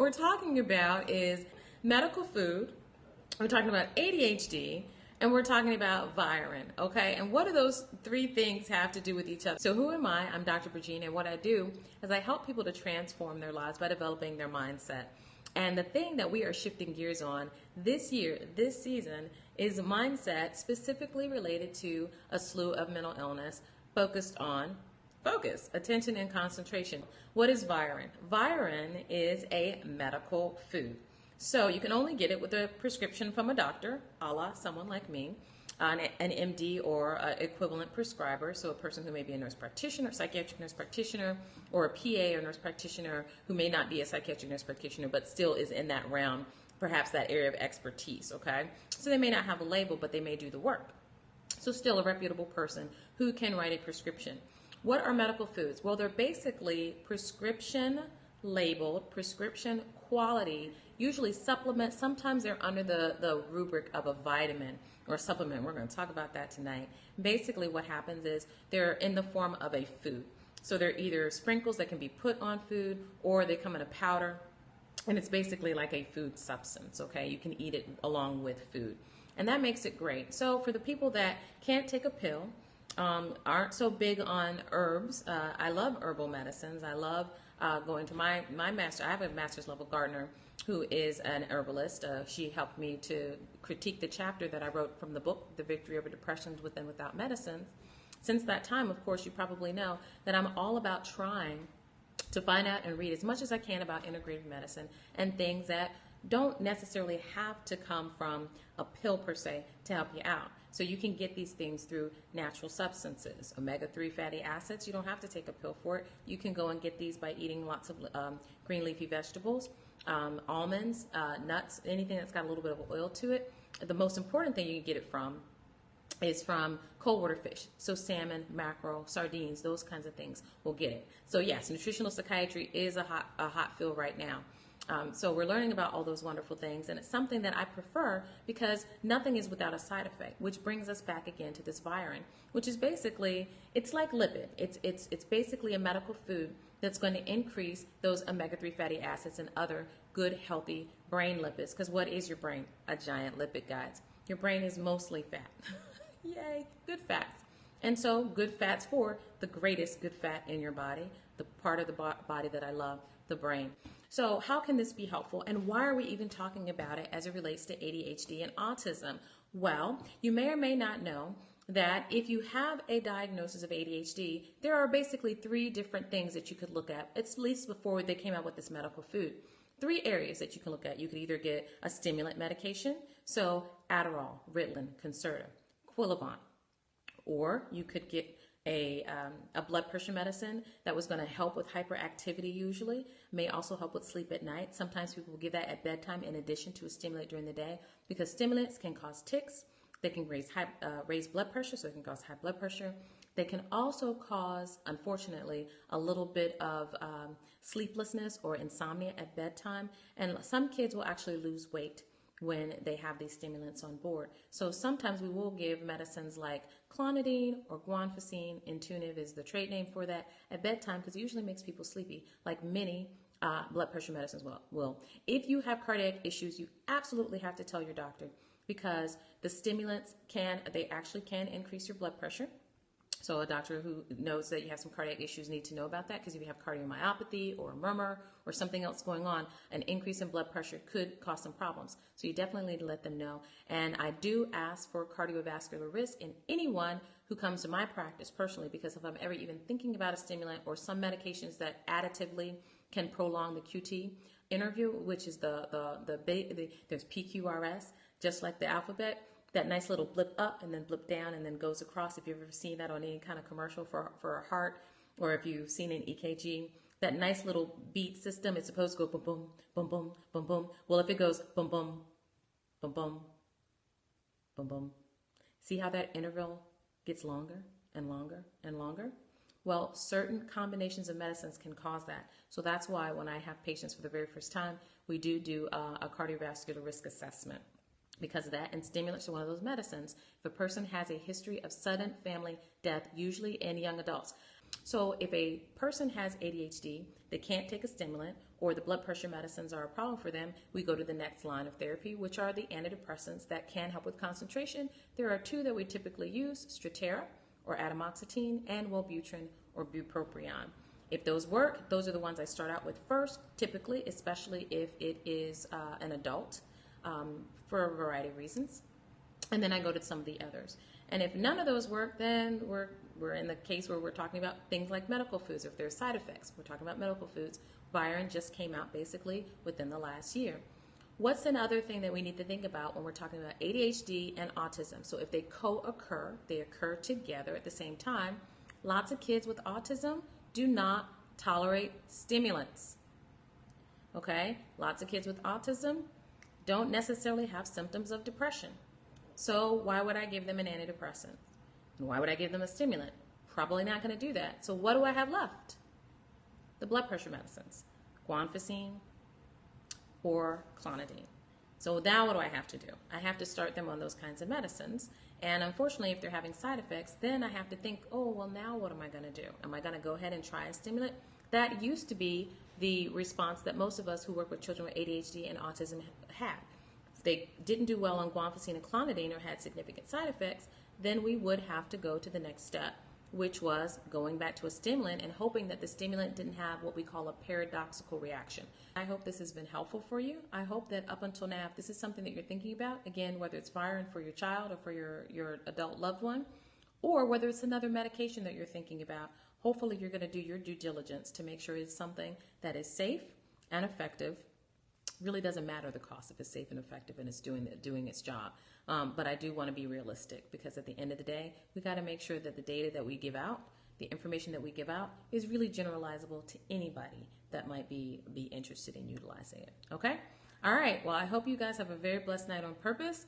we're talking about is medical food, we're talking about ADHD, and we're talking about Viren, okay? And what do those three things have to do with each other? So who am I? I'm Dr. Virginia, and what I do is I help people to transform their lives by developing their mindset. And the thing that we are shifting gears on this year, this season, is mindset specifically related to a slew of mental illness focused on focus, attention, and concentration. What is Viren? Viren is a medical food. So you can only get it with a prescription from a doctor, a la someone like me, an MD or equivalent prescriber, so a person who may be a nurse practitioner, psychiatric nurse practitioner, or a PA or nurse practitioner who may not be a psychiatric nurse practitioner but still is in that realm, perhaps that area of expertise, okay? So they may not have a label, but they may do the work. So still a reputable person who can write a prescription. What are medical foods? Well, they're basically prescription labeled, prescription quality, usually supplements. Sometimes they're under the rubric of a vitamin or supplement. We're going to talk about that tonight. Basically what happens is they're in the form of a food. So they're either sprinkles that can be put on food, or they come in a powder, and it's basically like a food substance, okay? You can eat it along with food, and that makes it great. So for the people that can't take a pill, aren't so big on herbs, I love herbal medicines. I love going to my master. I have a master's level gardener who is an herbalist. She helped me to critique the chapter that I wrote from the book, The Victory Over Depressions With and Without Medicines. Since that time, of course, you probably know that I'm all about trying to find out and read as much as I can about integrative medicine and things that don't necessarily have to come from a pill per se to help you out. So you can get these things through natural substances, omega-3 fatty acids. You don't have to take a pill for it. You can go and get these by eating lots of green leafy vegetables, almonds, nuts, anything that's got a little bit of oil to it. The most important thing you can get it from is from cold water fish. So salmon, mackerel, sardines, those kinds of things will get it. So yes, nutritional psychiatry is a hot field right now. So we're learning about all those wonderful things, and it's something that I prefer because nothing is without a side effect, which brings us back again to this Viren, which is basically, it's like lipid. It's basically a medical food that's going to increase those omega-3 fatty acids and other good, healthy brain lipids. Because what is your brain? A giant lipid, guys. Your brain is mostly fat. Yay, good fats. And so good fats for the greatest good fat in your body, the part of the body that I love, the brain. So how can this be helpful, and why are we even talking about it as it relates to ADHD and autism? Well, you may or may not know that if you have a diagnosis of ADHD, there are basically three different things that you could look at least before they came out with this medical food. Three areas that you can look at. You could either get a stimulant medication, so Adderall, Ritalin, Concerta, Quillavant, or you could get a blood pressure medicine that was going to help with hyperactivity usually, may also help with sleep at night. Sometimes people will give that at bedtime in addition to a stimulant during the day, because stimulants can cause tics. They can raise blood pressure, so it can cause high blood pressure. They can also cause, unfortunately, a little bit of sleeplessness or insomnia at bedtime, and some kids will actually lose weight when they have these stimulants on board. So sometimes we will give medicines like clonidine or guanfacine, Intuniv is the trade name for that, at bedtime, because it usually makes people sleepy, like many blood pressure medicines will. If you have cardiac issues, you absolutely have to tell your doctor, because the stimulants they actually can increase your blood pressure. So a doctor who knows that you have some cardiac issues need to know about that, because if you have cardiomyopathy or a murmur or something else going on, an increase in blood pressure could cause some problems. So you definitely need to let them know. And I do ask for cardiovascular risk in anyone who comes to my practice personally, because if I'm ever even thinking about a stimulant or some medications that additively can prolong the QT interview, which is there's PQRS, just like the alphabet, that nice little blip up and then blip down and then goes across. If you've ever seen that on any kind of commercial for a heart, or if you've seen an EKG, that nice little beat system, it's supposed to go boom, boom, boom, boom, boom, boom. Well, if it goes boom, boom, boom, boom, boom, boom, see how that interval gets longer and longer and longer? Well, certain combinations of medicines can cause that. So that's why when I have patients for the very first time, we do a cardiovascular risk assessment. Because of that, and stimulants are one of those medicines. If a person has a history of sudden family death, usually in young adults. So if a person has ADHD, they can't take a stimulant, or the blood pressure medicines are a problem for them, we go to the next line of therapy, which are the antidepressants that can help with concentration. There are two that we typically use, Strattera or atomoxetine, and Wellbutrin or bupropion. If those work, those are the ones I start out with first, typically, especially if it is an adult, for a variety of reasons. And then I go to some of the others. And if none of those work, then we're in the case where we're talking about things like medical foods, or if there's side effects. We're talking about medical foods. Byron just came out basically within the last year. What's another thing that we need to think about when we're talking about ADHD and autism? So if they co-occur, they occur together at the same time, lots of kids with autism do not tolerate stimulants. Okay? Lots of kids with autism don't necessarily have symptoms of depression. So why would I give them an antidepressant? And why would I give them a stimulant? Probably not going to do that. So what do I have left? The blood pressure medicines, guanfacine or clonidine. So now what do I have to do? I have to start them on those kinds of medicines. And unfortunately, if they're having side effects, then I have to think, oh, well, now what am I going to do? Am I going to go ahead and try a stimulant? That used to be the response that most of us who work with children with ADHD and autism had. If they didn't do well on guanfacine and clonidine or had significant side effects, then we would have to go to the next step, which was going back to a stimulant and hoping that the stimulant didn't have what we call a paradoxical reaction. I hope this has been helpful for you. I hope that up until now, if this is something that you're thinking about, again, whether it's Byron for your child or for your adult loved one, or whether it's another medication that you're thinking about, hopefully you're going to do your due diligence to make sure it's something that is safe and effective. Really doesn't matter the cost if it's safe and effective and it's doing its job. But I do want to be realistic, because at the end of the day, we got to make sure that the data that we give out, the information that we give out, is really generalizable to anybody that might be interested in utilizing it. Okay? All right. Well, I hope you guys have a very blessed night on purpose.